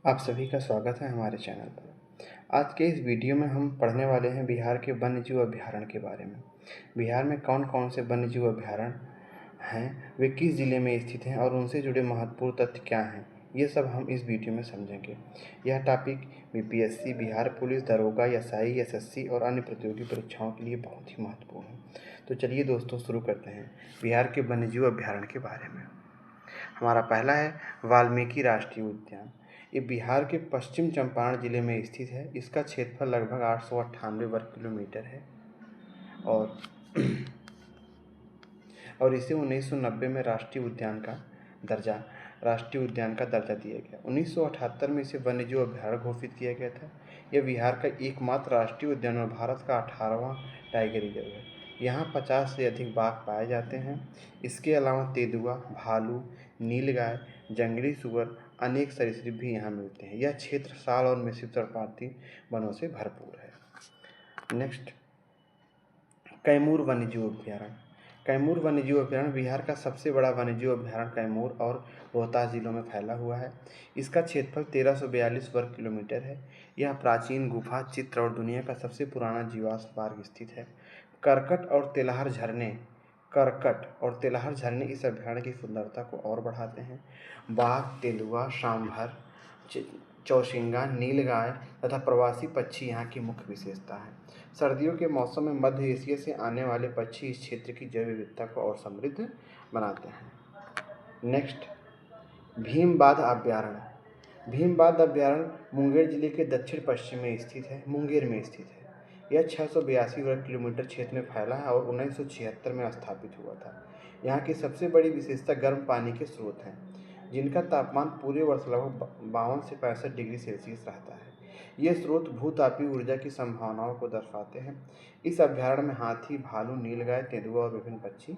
आप सभी का स्वागत है हमारे चैनल पर। आज के इस वीडियो में हम पढ़ने वाले हैं बिहार के वन्यजीव अभयारण्य के बारे में। बिहार में कौन कौन से वन्यजीव अभयारण्य हैं, वे किस ज़िले में स्थित हैं और उनसे जुड़े महत्वपूर्ण तथ्य क्या हैं, ये सब हम इस वीडियो में समझेंगे। यह टॉपिक बीपीएससी, बिहार पुलिस, दरोगा, एसआई, एसएससी और अन्य प्रतियोगी परीक्षाओं के लिए बहुत ही महत्वपूर्ण है। तो चलिए दोस्तों, शुरू करते हैं बिहार के वन्यजीव अभयारण्य के बारे में। हमारा पहला है वाल्मीकि राष्ट्रीय उद्यान। ये बिहार के पश्चिम चंपारण जिले में स्थित है। इसका क्षेत्रफल लगभग 898 वर्ग किलोमीटर है और इसे 1990 में राष्ट्रीय उद्यान का दर्जा दिया गया। 1978 में इसे वन्यजीव अभयारण्य घोषित किया गया था। यह बिहार का एकमात्र राष्ट्रीय उद्यान और भारत का 18वां टाइगर रिजर्व है। यहाँ 50 से अधिक बाघ पाए जाते हैं। इसके अलावा तेंदुआ, भालू, नीलगाय, जंगली सुअर, अनेक सरीसृप भी यहाँ मिलते हैं। यह क्षेत्र साल और मिश्रित पर्णपाती वनों से भरपूर है। नेक्स्ट, कैमूर वन्यजीव अभयारण्य। कैमूर वन्यजीव अभयारण्य बिहार का सबसे बड़ा वन्यजीव अभयारण्य कैमूर और रोहतास जिलों में फैला हुआ है। इसका क्षेत्रफल 1342 वर्ग किलोमीटर है। यह प्राचीन गुफा चित्र और दुनिया का सबसे पुराना जीवाश्म पार्क स्थित है। करकट और तेलहर झरने इस अभयारण्य की सुंदरता को और बढ़ाते हैं। बाघ, तेंदुआ, सांभर, चौसिंगा, नीलगाय तथा प्रवासी पक्षी यहाँ की मुख्य विशेषता है। सर्दियों के मौसम में मध्य एशिया से आने वाले पक्षी इस क्षेत्र की जैव विविधता को और समृद्ध बनाते हैं। नेक्स्ट, भीमबाध अभयारण्य। भीमबाध अभयारण्य मुंगेर जिले के दक्षिण पश्चिम में स्थित है। यह 682 वर्ग किलोमीटर क्षेत्र में फैला है और 1976 में स्थापित हुआ था। यहाँ की सबसे बड़ी विशेषता गर्म पानी के स्रोत हैं, जिनका तापमान पूरे वर्ष लगभग 52 से 65 डिग्री सेल्सियस रहता है। ये स्रोत भूतापीय ऊर्जा की संभावनाओं को दर्शाते हैं। इस अभयारण्य में हाथी, भालू, नीलगाय, तेंदुआ और विभिन्न पक्षी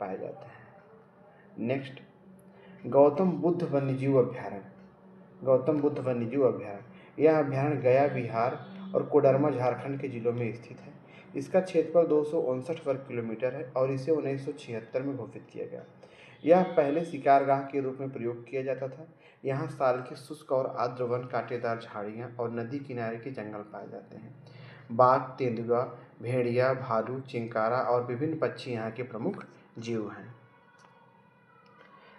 पाए जाते हैं। नेक्स्ट, गौतम बुद्ध वन्यजीव अभयारण्य। यह अभयारण्य गया बिहार और कोडरमा झारखंड के जिलों में स्थित है। इसका क्षेत्रफल 259 वर्ग किलोमीटर है और इसे 1976 में घोषित किया गया। यह पहले शिकारगाह के रूप में प्रयोग किया जाता था। यहाँ साल के शुष्क और आर्द्र वन, कांटेदार झाड़ियाँ और नदी किनारे के जंगल पाए जाते हैं। बाघ, तेंदुआ, भेड़िया, भालू, चिंकारा और विभिन्न पक्षी यहाँ के प्रमुख जीव हैं।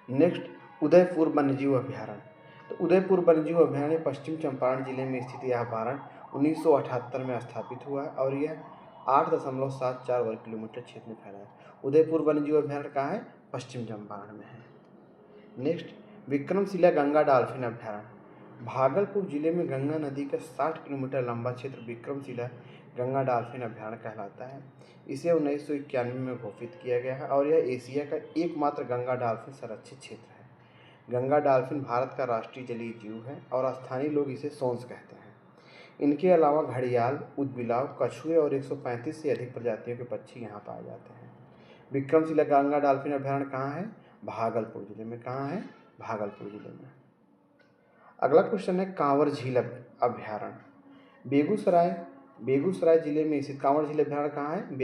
नेक्स्ट, उदयपुर वन्यजीव अभयारण्य। तो उदयपुर वन्यजीव अभयारण्य पश्चिम चंपारण जिले में स्थित यह अभयारण्य 1978 में स्थापित हुआ है और यह 8.74 वर्ग किलोमीटर क्षेत्र में फैला है। उदयपुर वन्यजीव अभयारण्य कहाँ है? पश्चिम चंपारण में है। नेक्स्ट, विक्रमशिला गंगा डॉल्फिन अभयारण्य। भागलपुर जिले में गंगा नदी का 60 किलोमीटर लंबा क्षेत्र विक्रमशिला गंगा डॉल्फिन अभयारण्य कहलाता है। इसे 1991 में घोषित किया गया है और यह एशिया का एकमात्र गंगा डॉल्फिन संरक्षित क्षेत्र है। गंगा डॉल्फिन भारत का राष्ट्रीय जलीय जीव है और स्थानीय लोग इसे सोंस कहते हैं। इनके अलावा घड़ियाल, ऊदबिलाव, कछुए और 135 से अधिक प्रजातियों के पक्षी यहाँ पाए जाते हैं। विक्रमशिला गंगा डॉल्फिन अभयारण्य कहाँ है? भागलपुर जिले में। कहाँ है? भागलपुर जिले में। अगला क्वेश्चन है कांवर झील अभयारण्य। बेगूसराय जिले में स्थित कांवर झील अभयारण्य कहाँ है?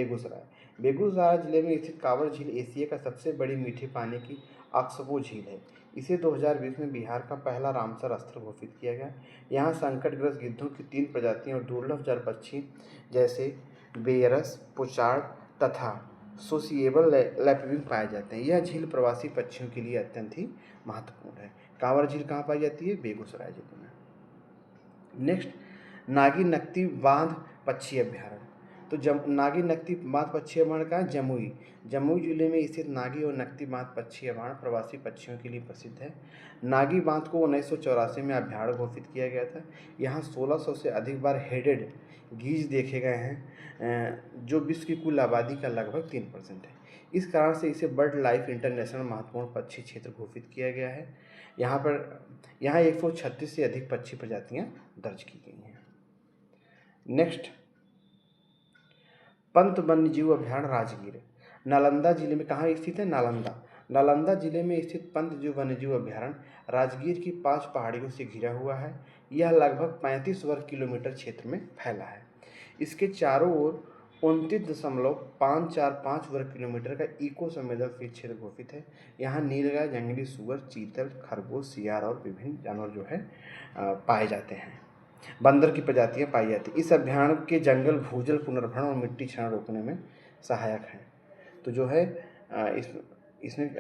बेगूसराय जिले में स्थित कांवर झील एशिया का सबसे बड़ी मीठे पानी की ऑक्सबो झील है। इसे 2020 में बिहार का पहला रामसर स्थल घोषित किया गया। यहाँ संकटग्रस्त गिद्धों की 3 प्रजातियाँ और दुर्लभ जल पक्षी जैसे बेयरस, पुचाड़ तथा सोसिएबल लैपिंग पाए जाते हैं। यह झील प्रवासी पक्षियों के लिए अत्यंत ही महत्वपूर्ण है। कांवर झील कहाँ पाई जाती है? बेगूसराय जिले में। नेक्स्ट, नागी नकती बांध पक्षी अभयारण्य। तो नागी नकती बांध पक्षी अभयारण्य कहाँ है? जमुई जिले में स्थित नागी और नकती बांध पक्षी अभयारण्य प्रवासी पक्षियों के लिए प्रसिद्ध है। नागी बांध को 1984 में अभयारण्य घोषित किया गया था। यहाँ 1600 से अधिक बार हेडेड गीज देखे गए हैं, जो विश्व की कुल आबादी का लगभग 3% है। इस कारण से इसे बर्ड लाइफ इंटरनेशनल महत्वपूर्ण पक्षी क्षेत्र घोषित किया गया है। यहाँ 136 से अधिक पक्षी प्रजातियाँ दर्ज की गई हैं। नेक्स्ट, पंत वन्यजीव अभयारण्य राजगीर। नालंदा जिले में कहाँ स्थित है? नालंदा जिले में स्थित पंत वन्यजीव अभयारण्य राजगीर की 5 पहाड़ियों से घिरा हुआ है। यह लगभग 35 वर्ग किलोमीटर क्षेत्र में फैला है। इसके चारों ओर 29.545 वर्ग किलोमीटर का इको संवेदनशील क्षेत्र घोषित है। यहाँ नीलगाय, जंगली सूअर, चीतल, खरगोश, सियार और विभिन्न जानवर जो है पाए जाते हैं। बंदर की प्रजातियां पाई जाती हैं। इस अभ्यारण्य के जंगल भूजल पुनर्भरण और मिट्टी क्षरण रोकने में सहायक हैं। तो जो है इसमें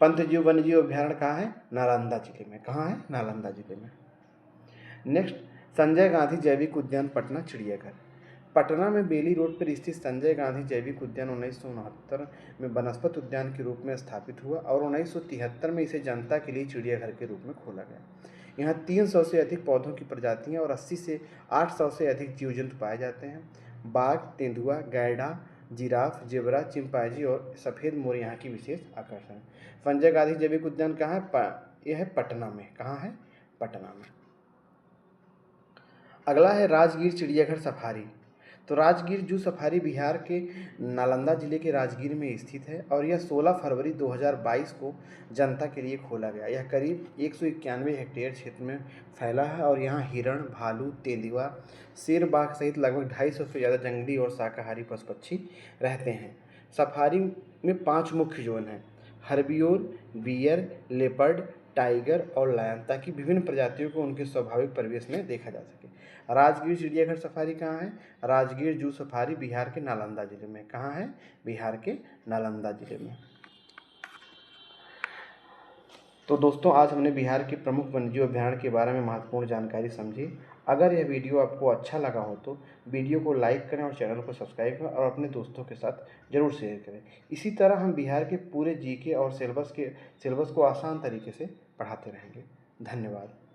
पंतजीव वन्यजीव अभ्यारण्य कहाँ है? नालंदा जिले में। कहाँ है? नालंदा जिले में। नेक्स्ट, संजय गांधी जैविक उद्यान पटना चिड़ियाघर। पटना में बेली रोड पर स्थित संजय गांधी जैविक उद्यान 1969 में वनस्पति उद्यान के रूप में स्थापित हुआ और 1973 में इसे जनता के लिए चिड़ियाघर के रूप में खोला गया। यहाँ 300 से अधिक पौधों की प्रजातियाँ और 80 से 800 से अधिक जीव जंतु पाए जाते हैं। बाघ, तेंदुआ, गैंडा, जिराफ, जेबरा, चिंपैंजी और सफ़ेद मोर यहाँ की विशेष आकर्षण। संजय गांधी जैविक उद्यान कहाँ है? यह है पटना में। कहाँ है? पटना में। अगला है राजगीर चिड़ियाघर सफारी। तो राजगीर जू सफारी बिहार के नालंदा जिले के राजगीर में स्थित है और यह 16 फरवरी 2022 को जनता के लिए खोला गया। यह करीब 191 हेक्टेयर क्षेत्र में फैला है और यहाँ हिरण, भालू, तेंदुआ, शेर, बाघ सहित लगभग 250 से ज़्यादा जंगली और शाकाहारी पशु पक्षी रहते हैं। सफारी में 5 मुख्य जोन हैं: हर्बियोर, बियर, लेपर्ड, टाइगर और लायन, ताकि विभिन्न प्रजातियों को उनके स्वाभाविक परिवेश में देखा जा सके। राजगीर चिड़ियाघर सफारी कहाँ है? राजगीर जू सफारी बिहार के नालंदा जिले में। कहाँ है? बिहार के नालंदा जिले में। तो दोस्तों, आज हमने बिहार के प्रमुख वन्यजीव अभ्यारण्य के बारे में महत्वपूर्ण जानकारी समझी। अगर यह वीडियो आपको अच्छा लगा हो तो वीडियो को लाइक करें और चैनल को सब्सक्राइब करें और अपने दोस्तों के साथ ज़रूर शेयर करें। इसी तरह हम बिहार के पूरे जीके और सिलेबस को आसान तरीके से पढ़ाते रहेंगे। धन्यवाद।